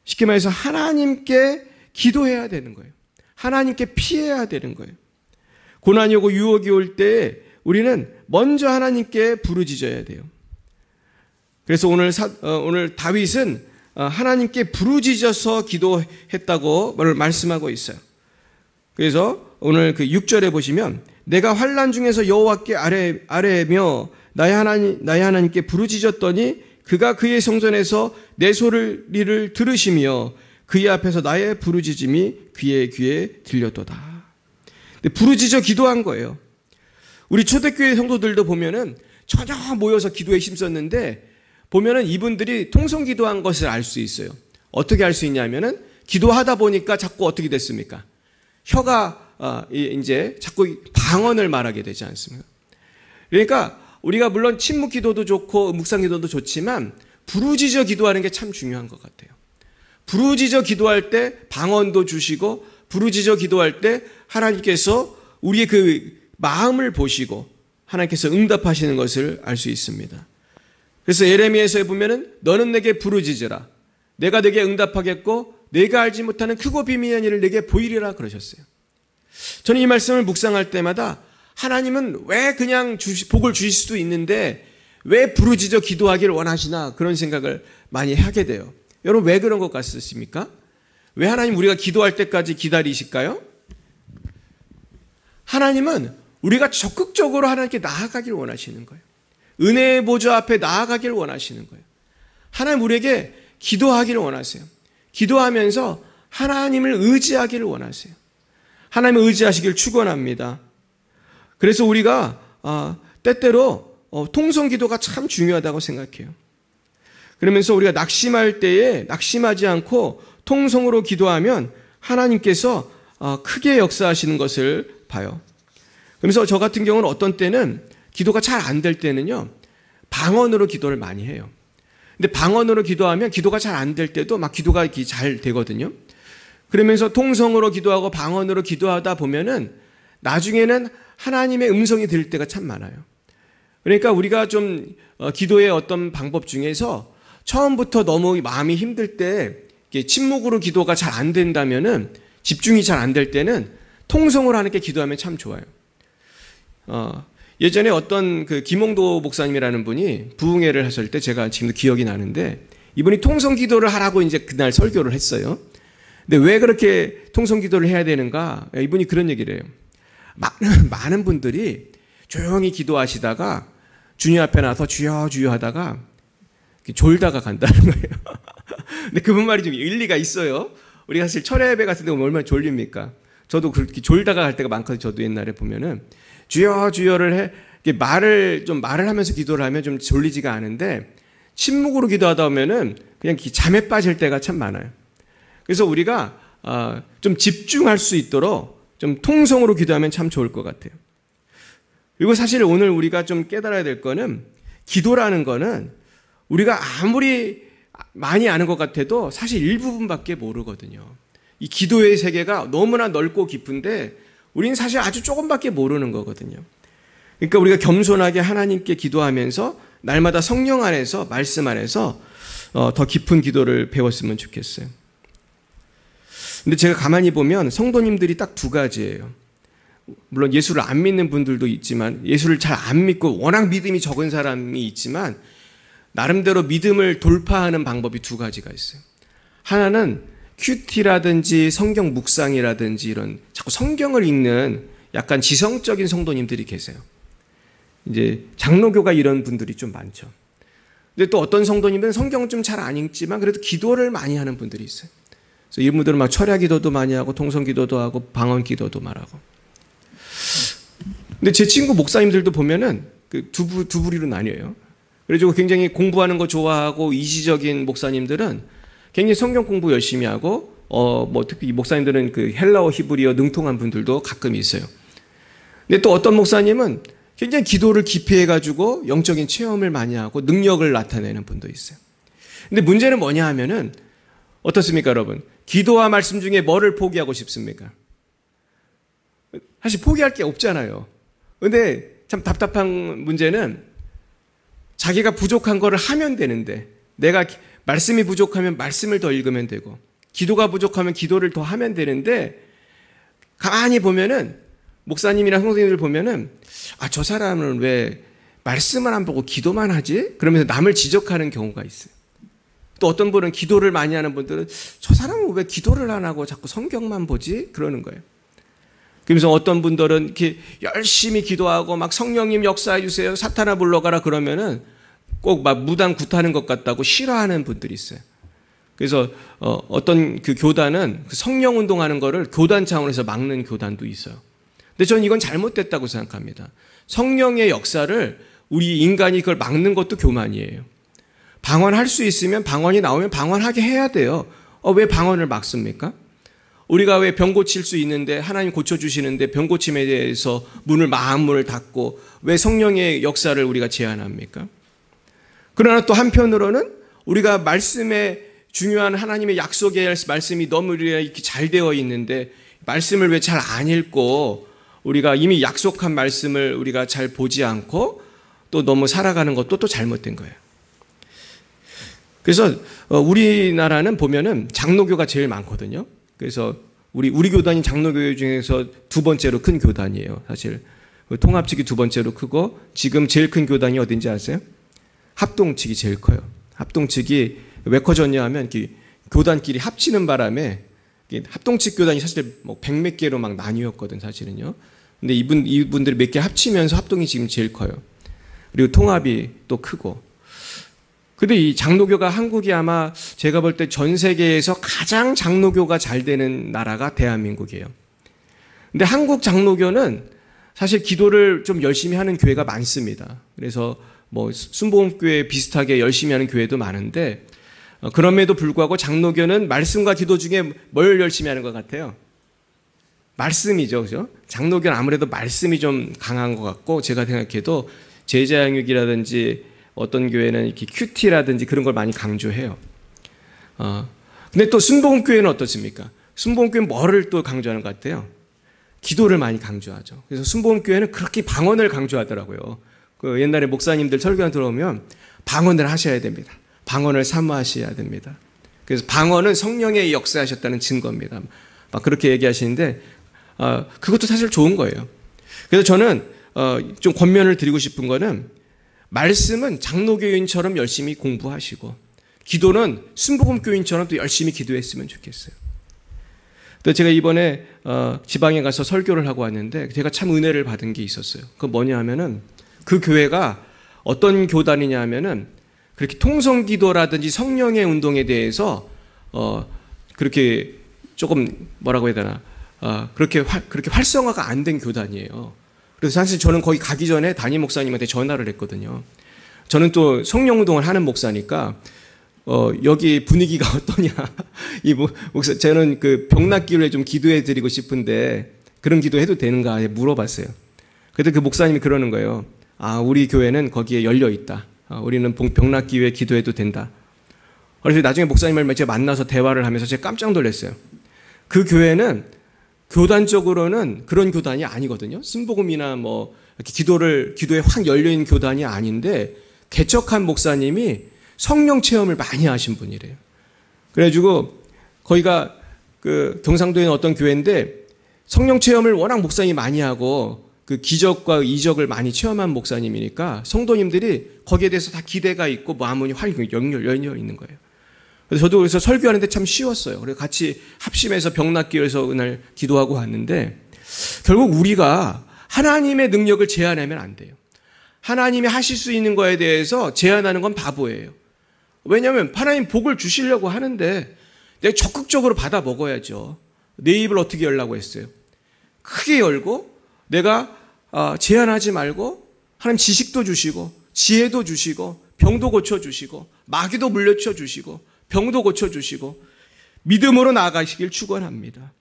Speaker 1: 쉽게 말해서 하나님께 기도해야 되는 거예요. 하나님께 피해야 되는 거예요. 고난이 오고 유혹이 올 때 우리는 먼저 하나님께 부르짖어야 돼요. 그래서 오늘 다윗은 하나님께 부르짖어서 기도했다고 말씀하고 있어요. 그래서 오늘 그 6절에 보시면 내가 환난 중에서 여호와께 아뢰며 나의 하나님께 부르짖었더니 그가 그의 성전에서 내 소리를 들으시며 그의 앞에서 나의 부르짖음이 그의 귀에 들렸도다. 부르짖어 기도한 거예요. 우리 초대교회 성도들도 보면은 전혀 모여서 기도에 힘썼는데 보면은 이분들이 통성 기도한 것을 알 수 있어요. 어떻게 알 수 있냐면은 기도하다 보니까 자꾸 어떻게 됐습니까? 혀가 이제 자꾸 방언을 말하게 되지 않습니까? 그러니까 우리가 물론 침묵 기도도 좋고 묵상 기도도 좋지만 부르짖어 기도하는 게 참 중요한 것 같아요. 부르짖어 기도할 때 방언도 주시고 부르짖어 기도할 때 하나님께서 우리의 그 마음을 보시고 하나님께서 응답하시는 것을 알 수 있습니다. 그래서 예레미야서에 보면은 너는 내게 부르짖으라. 내가 내게 응답하겠고 내가 알지 못하는 크고 비밀한 일을 내게 보이리라 그러셨어요. 저는 이 말씀을 묵상할 때마다 하나님은 왜 그냥 복을 주실 수도 있는데 왜 부르짖어 기도하기를 원하시나 그런 생각을 많이 하게 돼요. 여러분 왜 그런 것 같으십니까? 왜 하나님 우리가 기도할 때까지 기다리실까요? 하나님은 우리가 적극적으로 하나님께 나아가기를 원하시는 거예요. 은혜의 보좌 앞에 나아가기를 원하시는 거예요. 하나님 우리에게 기도하기를 원하세요. 기도하면서 하나님을 의지하기를 원하세요. 하나님을 의지하시기를 축원합니다. 그래서 우리가 때때로 통성 기도가 참 중요하다고 생각해요. 그러면서 우리가 낙심할 때에 낙심하지 않고 통성으로 기도하면 하나님께서 크게 역사하시는 것을 봐요. 그래서 저 같은 경우는 어떤 때는 기도가 잘 안 될 때는요 방언으로 기도를 많이 해요. 근데 방언으로 기도하면 기도가 잘 안 될 때도 막 기도가 잘 되거든요. 그러면서 통성으로 기도하고 방언으로 기도하다 보면은 나중에는 하나님의 음성이 들릴 때가 참 많아요. 그러니까 우리가 좀 기도의 어떤 방법 중에서 처음부터 너무 마음이 힘들 때 침묵으로 기도가 잘 안 된다면은, 집중이 잘 안 될 때는 통성으로 하는 게 기도하면 참 좋아요. 예전에 어떤 그 김홍도 목사님이라는 분이 부흥회를 하실 때 제가 지금도 기억이 나는데, 이분이 통성 기도를 하라고 이제 그날 설교를 했어요. 근데 왜 그렇게 통성 기도를 해야 되는가? 이분이 그런 얘기를 해요. 많은 분들이 조용히 기도하시다가 주님 앞에 나서 주여 주여 하다가 졸다가 간다는 거예요. 근데 그분 말이 좀 일리가 있어요. 우리가 사실 철야 예배 같은 데 오면 얼마나 졸립니까? 저도 그렇게 졸다가 갈 때가 많거든요. 저도 옛날에 보면은 주여 주여를 말을 하면서 기도를 하면 좀 졸리지가 않은데, 침묵으로 기도하다 보면은 그냥 잠에 빠질 때가 참 많아요. 그래서 우리가 좀 집중할 수 있도록 좀 통성으로 기도하면 참 좋을 것 같아요. 그리고 사실 오늘 우리가 좀 깨달아야 될 거는, 기도라는 거는 우리가 아무리 많이 아는 것 같아도 사실 일부분밖에 모르거든요. 이 기도의 세계가 너무나 넓고 깊은데 우리는 사실 아주 조금밖에 모르는 거거든요. 그러니까 우리가 겸손하게 하나님께 기도하면서 날마다 성령 안에서, 말씀 안에서 더 깊은 기도를 배웠으면 좋겠어요. 근데 제가 가만히 보면 성도님들이 딱 두 가지예요. 물론 예수를 안 믿는 분들도 있지만, 예수를 잘 안 믿고 워낙 믿음이 적은 사람이 있지만, 나름대로 믿음을 돌파하는 방법이 두 가지가 있어요. 하나는 큐티라든지 성경 묵상이라든지 이런 자꾸 성경을 읽는 약간 지성적인 성도님들이 계세요. 이제 장로교가 이런 분들이 좀 많죠. 근데 또 어떤 성도님들은 성경은 좀 잘 안 읽지만 그래도 기도를 많이 하는 분들이 있어요. 그래서 이런 분들은 막 철야 기도도 많이 하고 통성 기도도 하고 방언 기도도 말하고. 근데 제 친구 목사님들도 보면은 그 두 부류로 나뉘어요. 그래가지고 굉장히 공부하는 거 좋아하고 이지적인 목사님들은 굉장히 성경 공부 열심히 하고, 특히 이 목사님들은 그 헬라어 히브리어 능통한 분들도 가끔 있어요. 근데 또 어떤 목사님은 굉장히 기도를 깊이 해가지고 영적인 체험을 많이 하고 능력을 나타내는 분도 있어요. 근데 문제는 뭐냐 하면은, 어떻습니까, 여러분? 기도와 말씀 중에 뭐를 포기하고 싶습니까? 사실 포기할 게 없잖아요. 근데 참 답답한 문제는, 자기가 부족한 거를 하면 되는데, 내가 말씀이 부족하면 말씀을 더 읽으면 되고, 기도가 부족하면 기도를 더 하면 되는데, 가만히 보면은 목사님이나 성도님들 보면은 저 사람은 왜 말씀을 안 보고 기도만 하지? 그러면서 남을 지적하는 경우가 있어요. 또 어떤 분은 기도를 많이 하는 분들은 저 사람은 왜 기도를 안 하고 자꾸 성경만 보지? 그러는 거예요. 그러면서 어떤 분들은 이렇게 열심히 기도하고 막 성령님 역사해 주세요, 사탄아 물러가라 그러면은 꼭 막 무당 굿하는 것 같다고 싫어하는 분들이 있어요. 그래서 어떤 그 교단은 그 성령 운동하는 거를 교단 차원에서 막는 교단도 있어요. 근데 저는 이건 잘못됐다고 생각합니다. 성령의 역사를 우리 인간이 그걸 막는 것도 교만이에요. 방언할 수 있으면 방언이 나오면 방언하게 해야 돼요. 왜 방언을 막습니까? 우리가 왜 병 고칠 수 있는데, 하나님 고쳐주시는데 병 고침에 대해서 마음문을 닫고 왜 성령의 역사를 우리가 제한합니까? 그러나 또 한편으로는 우리가 말씀에 중요한 하나님의 약속의 말씀이 너무 이렇게 잘 되어 있는데 말씀을 왜 잘 안 읽고 우리가 이미 약속한 말씀을 우리가 잘 보지 않고 또 너무 살아가는 것도 또 잘못된 거예요. 그래서 우리나라는 보면은 장로교가 제일 많거든요. 그래서 우리 교단이 장로교 중에서 두 번째로 큰 교단이에요. 사실 통합 측이 두 번째로 크고, 지금 제일 큰 교단이 어딘지 아세요? 합동 측이 제일 커요. 합동 측이 왜 커졌냐 하면 교단끼리 합치는 바람에, 합동 측 교단이 사실 뭐 100몇 개로 막 나뉘었거든 사실은요. 근데 이분들이 몇 개 합치면서 합동이 지금 제일 커요. 그리고 통합이 또 크고. 근데 이 장로교가, 한국이 아마 제가 볼 때 전 세계에서 가장 장로교가 잘 되는 나라가 대한민국이에요. 근데 한국 장로교는 사실 기도를 좀 열심히 하는 교회가 많습니다. 그래서 뭐 순복음교회 비슷하게 열심히 하는 교회도 많은데, 그럼에도 불구하고 장로교는 말씀과 기도 중에 뭘 열심히 하는 것 같아요? 말씀이죠, 그죠? 장로교는 아무래도 말씀이 좀 강한 것 같고, 제가 생각해도 제자 양육이라든지 어떤 교회는 이렇게 큐티라든지 그런 걸 많이 강조해요. 근데 또 순복음교회는 어떻습니까? 순복음교회는 뭐를 또 강조하는 것 같아요? 기도를 많이 강조하죠. 그래서 순복음교회는 그렇게 방언을 강조하더라고요. 그 옛날에 목사님들 설교 들어오면 방언을 하셔야 됩니다. 방언을 사모하셔야 됩니다. 그래서 방언은 성령의 역사하셨다는 증거입니다. 막 그렇게 얘기하시는데 그것도 사실 좋은 거예요. 그래서 저는 좀 권면을 드리고 싶은 거는 말씀은 장로교인처럼 열심히 공부하시고 기도는 순복음교인처럼 또 열심히 기도했으면 좋겠어요. 또 제가 이번에 지방에 가서 설교를 하고 왔는데 제가 참 은혜를 받은 게 있었어요. 그건 뭐냐 하면은 그 교회가 어떤 교단이냐 하면은 그렇게 통성기도라든지 성령의 운동에 대해서 그렇게 조금 뭐라고 해야 되나 그렇게 활성화가 안 된 교단이에요. 그래서 사실 저는 거기 가기 전에 담임 목사님한테 전화를 했거든요. 저는 또 성령 운동을 하는 목사니까 여기 분위기가 어떠냐. 목사, 저는 그 병낫기를 좀 기도해 드리고 싶은데 그런 기도 해도 되는가 물어봤어요. 그때 그 목사님이 그러는 거예요. 우리 교회는 거기에 열려 있다. 우리는 병낫기에 기도해도 된다. 그래서 나중에 목사님을 제가 만나서 대화를 하면서 제가 깜짝 놀랐어요. 그 교회는 교단적으로는 그런 교단이 아니거든요. 순복음이나 뭐 이렇게 기도에 확 열려 있는 교단이 아닌데 개척한 목사님이 성령 체험을 많이 하신 분이래요. 그래가지고 거기가 그 경상도에 있는 어떤 교회인데 성령 체험을 워낙 목사님이 많이 하고 그 기적과 이적을 많이 체험한 목사님이니까 성도님들이 거기에 대해서 다 기대가 있고 마음이 열려 있는 거예요. 그래서 저도 그래서 설교하는데 참 쉬웠어요. 그래서 같이 합심해서 병낫기에서 그날 기도하고 왔는데 결국 우리가 하나님의 능력을 제한하면 안 돼요. 하나님이 하실 수 있는 거에 대해서 제한하는 건 바보예요. 왜냐하면 하나님 복을 주시려고 하는데 내가 적극적으로 받아 먹어야죠. 내 입을 어떻게 열라고 했어요? 크게 열고 내가 제한하지 말고 하나님 지식도 주시고 지혜도 주시고 병도 고쳐주시고 마귀도 물리쳐 주시고 병도 고쳐주시고 믿음으로 나아가시길 축원합니다.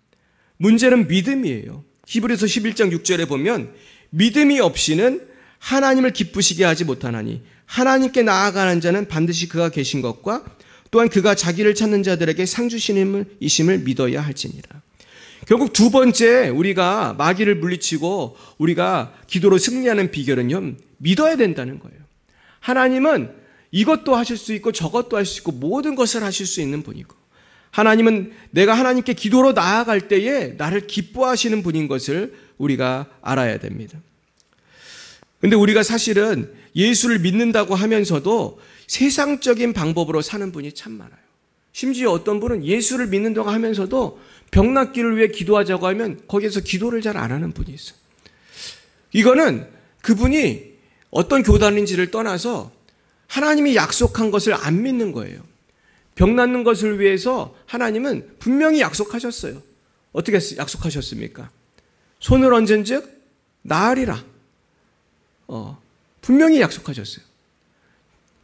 Speaker 1: 문제는 믿음이에요. 히브리서 11장 6절에 보면 믿음이 없이는 하나님을 기쁘시게 하지 못하나니 하나님께 나아가는 자는 반드시 그가 계신 것과 또한 그가 자기를 찾는 자들에게 상 주시는 이심을 믿어야 할지니라. 결국 두 번째 우리가 마귀를 물리치고 우리가 기도로 승리하는 비결은요, 믿어야 된다는 거예요. 하나님은 이것도 하실 수 있고 저것도 할 수 있고 모든 것을 하실 수 있는 분이고 하나님은 내가 하나님께 기도로 나아갈 때에 나를 기뻐하시는 분인 것을 우리가 알아야 됩니다. 그런데 우리가 사실은 예수를 믿는다고 하면서도 세상적인 방법으로 사는 분이 참 많아요. 심지어 어떤 분은 예수를 믿는다고 하면서도 병낫기를 위해 기도하자고 하면 거기에서 기도를 잘 안 하는 분이 있어요. 이거는 그분이 어떤 교단인지를 떠나서 하나님이 약속한 것을 안 믿는 거예요. 병 낫는 것을 위해서 하나님은 분명히 약속하셨어요. 어떻게 약속하셨습니까? 손을 얹은 즉 나으리라. 분명히 약속하셨어요.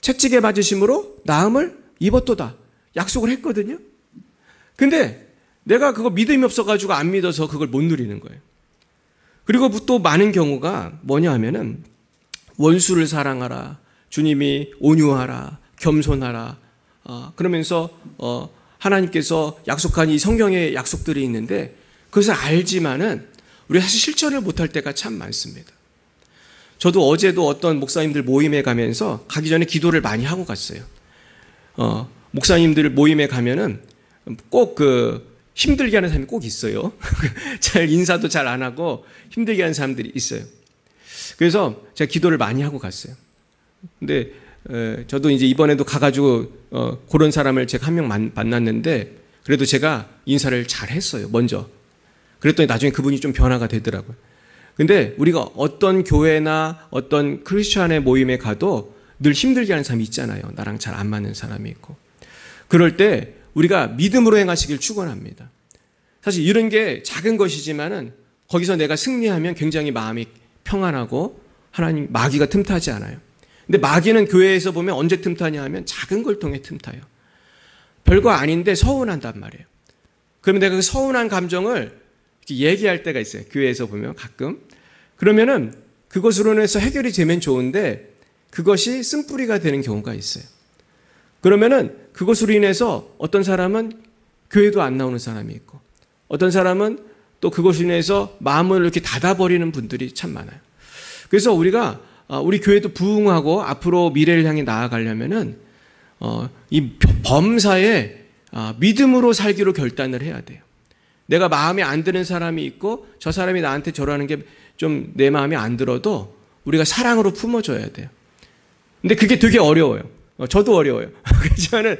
Speaker 1: 채찍에 맞으심으로 나음을 입었도다. 약속을 했거든요. 근데 내가 그거 믿음이 없어가지고 안 믿어서 그걸 못 누리는 거예요. 그리고 또 많은 경우가 뭐냐 하면은 원수를 사랑하라. 주님이 온유하라. 겸손하라. 그러면서 하나님께서 약속한 이 성경의 약속들이 있는데 그것을 알지만은 우리가 사실 실천을 못할 때가 참 많습니다. 저도 어제도 어떤 목사님들 모임에 가면서 가기 전에 기도를 많이 하고 갔어요. 목사님들 모임에 가면은 꼭 힘들게 하는 사람이 꼭 있어요. 잘 인사도 잘 안 하고 힘들게 하는 사람들이 있어요. 그래서 제가 기도를 많이 하고 갔어요. 근데 저도 이제 이번에도 가가지고 그런 사람을 제가 한 명 만났는데 그래도 제가 인사를 잘 했어요. 먼저. 그랬더니 나중에 그분이 좀 변화가 되더라고요. 근데 우리가 어떤 교회나 어떤 크리스천의 모임에 가도 늘 힘들게 하는 사람이 있잖아요. 나랑 잘 안 맞는 사람이 있고. 그럴 때 우리가 믿음으로 행하시길 축원합니다. 사실 이런 게 작은 것이지만은 거기서 내가 승리하면 굉장히 마음이 평안하고 하나님 마귀가 틈타지 않아요. 근데 마귀는 교회에서 보면 언제 틈타냐 하면 작은 걸 통해 틈타요. 별거 아닌데 서운한단 말이에요. 그러면 내가 그 서운한 감정을 이렇게 얘기할 때가 있어요. 교회에서 보면 가끔. 그러면은 그것으로 인해서 해결이 되면 좋은데 그것이 쓴뿌리가 되는 경우가 있어요. 그러면은 그것으로 인해서 어떤 사람은 교회도 안 나오는 사람이 있고, 어떤 사람은 또 그것으로 인해서 마음을 이렇게 닫아버리는 분들이 참 많아요. 그래서 우리가 우리 교회도 부흥하고 앞으로 미래를 향해 나아가려면은 이 범사에 믿음으로 살기로 결단을 해야 돼요. 내가 마음에 안 드는 사람이 있고 저 사람이 나한테 저러는 게 좀 내 마음에 안 들어도 우리가 사랑으로 품어줘야 돼요. 근데 그게 되게 어려워요. 저도 어려워요. 그렇지만은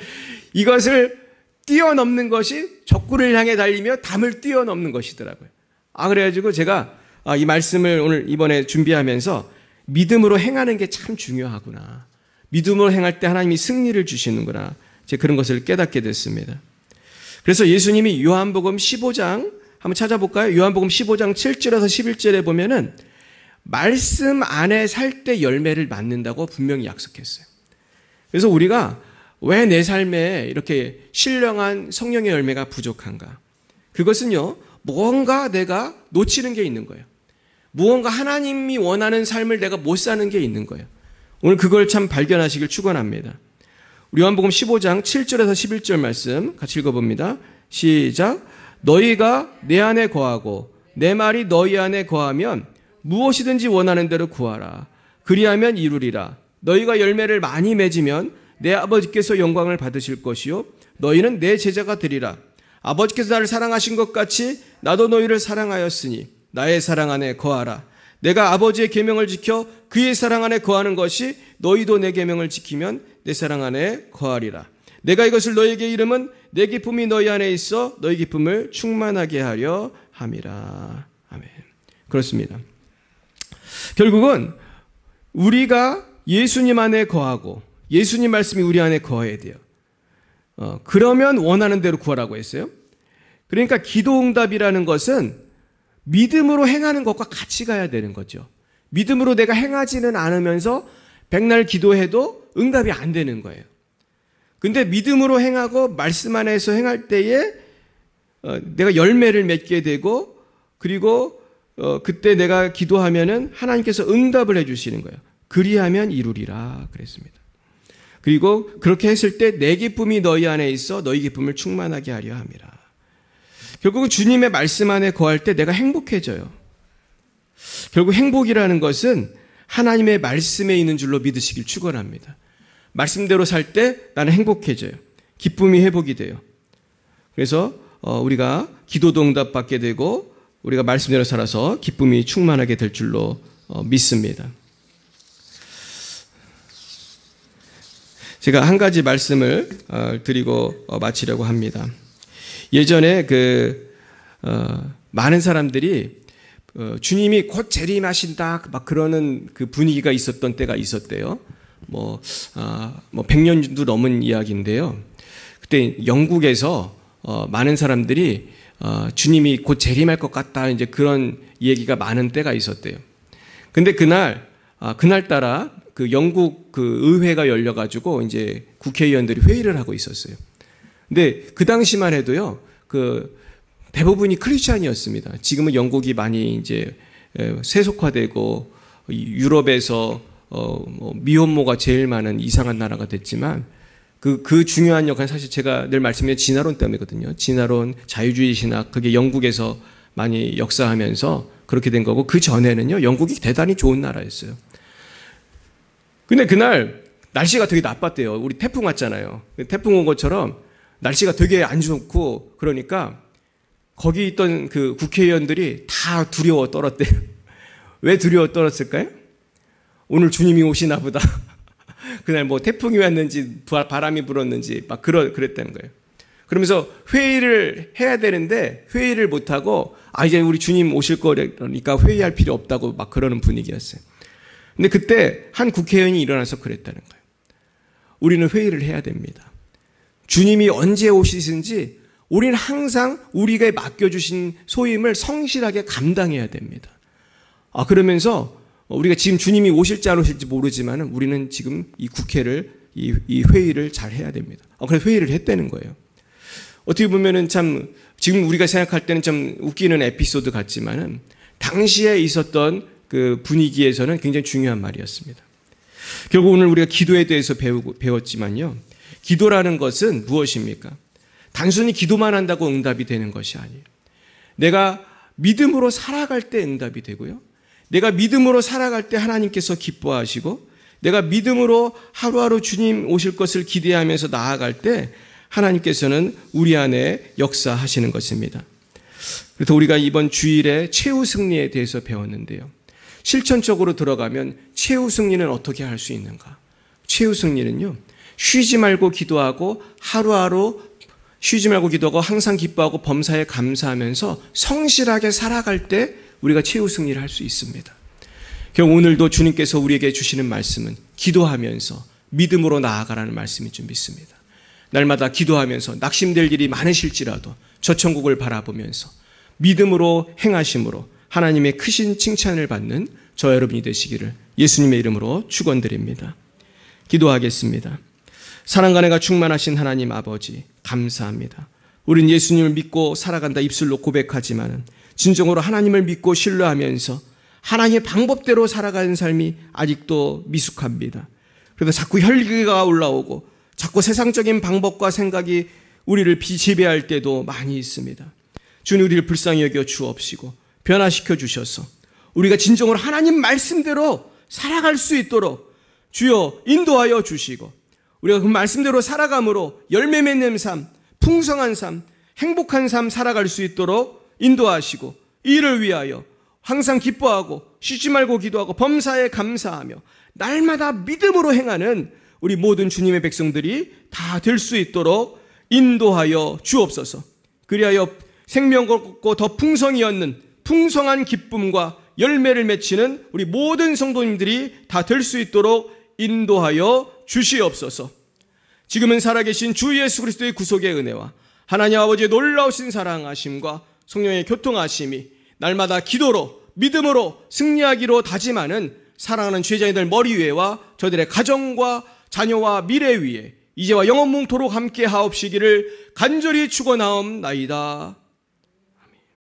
Speaker 1: 이것을 뛰어넘는 것이 적군을 향해 달리며 담을 뛰어넘는 것이더라고요. 그래가지고 제가 이 말씀을 오늘 이번에 준비하면서 믿음으로 행하는 게 참 중요하구나. 믿음으로 행할 때 하나님이 승리를 주시는구나. 제가 그런 것을 깨닫게 됐습니다. 그래서 예수님이 요한복음 15장 한번 찾아볼까요? 요한복음 15장 7절에서 11절에 보면은 말씀 안에 살 때 열매를 맺는다고 분명히 약속했어요. 그래서 우리가 왜 내 삶에 이렇게 신령한 성령의 열매가 부족한가? 그것은요, 무언가 내가 놓치는 게 있는 거예요. 무언가 하나님이 원하는 삶을 내가 못 사는 게 있는 거예요. 오늘 그걸 참 발견하시길 축원합니다. 우리 요한복음 15장 7절에서 11절 말씀 같이 읽어봅니다. 시작. 너희가 내 안에 거하고 내 말이 너희 안에 거하면 무엇이든지 원하는 대로 구하라. 그리하면 이루리라. 너희가 열매를 많이 맺으면 내 아버지께서 영광을 받으실 것이요 너희는 내 제자가 되리라. 아버지께서 나를 사랑하신 것 같이 나도 너희를 사랑하였으니 나의 사랑 안에 거하라. 내가 아버지의 계명을 지켜 그의 사랑 안에 거하는 것이 너희도 내 계명을 지키면 내 사랑 안에 거하리라. 내가 이것을 너희에게 이름은 내 기쁨이 너희 안에 있어 너희 기쁨을 충만하게 하려 함이라. 아멘. 그렇습니다. 결국은 우리가 예수님 안에 거하고 예수님 말씀이 우리 안에 거해야 돼요. 그러면 원하는 대로 구하라고 했어요. 그러니까 기도응답이라는 것은 믿음으로 행하는 것과 같이 가야 되는 거죠. 믿음으로 내가 행하지는 않으면서 백날 기도해도 응답이 안 되는 거예요. 근데 믿음으로 행하고 말씀 안에서 행할 때에 내가 열매를 맺게 되고 그리고 그때 내가 기도하면은 하나님께서 응답을 해주시는 거예요. 그리하면 이루리라 그랬습니다. 그리고 그렇게 했을 때 내 기쁨이 너희 안에 있어 너희 기쁨을 충만하게 하려 함이라. 결국 주님의 말씀 안에 거할 때 내가 행복해져요. 결국 행복이라는 것은 하나님의 말씀에 있는 줄로 믿으시길 축원합니다. 말씀대로 살 때 나는 행복해져요. 기쁨이 회복이 돼요. 그래서 우리가 기도도 응답받게 되고 우리가 말씀대로 살아서 기쁨이 충만하게 될 줄로 믿습니다. 제가 한 가지 말씀을 드리고 마치려고 합니다. 예전에 많은 사람들이 주님이 곧 재림하신다 막 그러는 그 분위기가 있었던 때가 있었대요. 100년도 넘은 이야기인데요. 그때 영국에서 많은 사람들이 주님이 곧 재림할 것 같다 이제 그런 얘기가 많은 때가 있었대요. 근데 그날따라 그 영국 그 의회가 열려가지고 이제 국회의원들이 회의를 하고 있었어요. 근데 그 당시만 해도요, 대부분이 크리스찬이었습니다. 지금은 영국이 많이 이제 세속화되고 유럽에서 미혼모가 제일 많은 이상한 나라가 됐지만 그 중요한 역할은 사실 제가 늘 말씀드린 진화론 때문이거든요. 진화론, 자유주의 신학, 그게 영국에서 많이 역사하면서 그렇게 된 거고 그 전에는요, 영국이 대단히 좋은 나라였어요. 근데 그날 날씨가 되게 나빴대요. 우리 태풍 왔잖아요. 태풍 온 것처럼 날씨가 되게 안 좋고 그러니까 거기 있던 그 국회의원들이 다 두려워 떨었대요. 왜 두려워 떨었을까요? 오늘 주님이 오시나 보다. 그날 태풍이 왔는지 바람이 불었는지 막 그랬다는 거예요. 그러면서 회의를 해야 되는데 회의를 못하고 이제 우리 주님 오실 거니까 회의할 필요 없다고 막 그러는 분위기였어요. 근데 그때 한 국회의원이 일어나서 그랬다는 거예요. 우리는 회의를 해야 됩니다. 주님이 언제 오시든지 우리는 항상 우리가 맡겨주신 소임을 성실하게 감당해야 됩니다. 그러면서 우리가 지금 주님이 오실지 안 오실지 모르지만 우리는 지금 이 국회를, 이 회의를 잘 해야 됩니다. 그래서 회의를 했다는 거예요. 어떻게 보면은 참 지금 우리가 생각할 때는 좀 웃기는 에피소드 같지만은 당시에 있었던 그 분위기에서는 굉장히 중요한 말이었습니다. 결국 오늘 우리가 기도에 대해서 배웠지만요. 기도라는 것은 무엇입니까? 단순히 기도만 한다고 응답이 되는 것이 아니에요. 내가 믿음으로 살아갈 때 응답이 되고요. 내가 믿음으로 살아갈 때 하나님께서 기뻐하시고, 내가 믿음으로 하루하루 주님 오실 것을 기대하면서 나아갈 때 하나님께서는 우리 안에 역사하시는 것입니다. 그래서 우리가 이번 주일에 최후 승리에 대해서 배웠는데요. 실천적으로 들어가면 최후 승리는 어떻게 할 수 있는가? 최후 승리는요, 쉬지 말고 기도하고 하루하루 쉬지 말고 기도하고 항상 기뻐하고 범사에 감사하면서 성실하게 살아갈 때 우리가 최후 승리를 할 수 있습니다. 결국 오늘도 주님께서 우리에게 주시는 말씀은 기도하면서 믿음으로 나아가라는 말씀인 줄 믿습니다. 날마다 기도하면서 낙심될 일이 많으실지라도 저 천국을 바라보면서 믿음으로 행하심으로 하나님의 크신 칭찬을 받는 저 여러분이 되시기를 예수님의 이름으로 축원드립니다. 기도하겠습니다. 사랑과 은혜가 충만하신 하나님 아버지, 감사합니다. 우린 예수님을 믿고 살아간다 입술로 고백하지만 진정으로 하나님을 믿고 신뢰하면서 하나님의 방법대로 살아가는 삶이 아직도 미숙합니다. 그래서 자꾸 혈기가 올라오고 자꾸 세상적인 방법과 생각이 우리를 지배할 때도 많이 있습니다. 주님, 우리를 불쌍히 여겨 주옵시고 변화시켜 주셔서 우리가 진정으로 하나님 말씀대로 살아갈 수 있도록 주여 인도하여 주시고, 우리가 그 말씀대로 살아감으로 열매 맺는 삶, 풍성한 삶, 행복한 삶 살아갈 수 있도록 인도하시고, 이를 위하여 항상 기뻐하고 쉬지 말고 기도하고 범사에 감사하며 날마다 믿음으로 행하는 우리 모든 주님의 백성들이 다 될 수 있도록 인도하여 주옵소서. 그리하여 생명과 더 풍성히 얻는 풍성한 기쁨과 열매를 맺히는 우리 모든 성도님들이 다 될 수 있도록 인도하여 주시옵소서. 지금은 살아계신 주 예수 그리스도의 구속의 은혜와 하나님 아버지의 놀라우신 사랑하심과 성령의 교통하심이 날마다 기도로 믿음으로 승리하기로 다짐하는 사랑하는 제자인들 머리 위에와 저들의 가정과 자녀와 미래 위에 이제와 영원뭉토록 함께 하옵시기를 간절히 축원하옵나이다.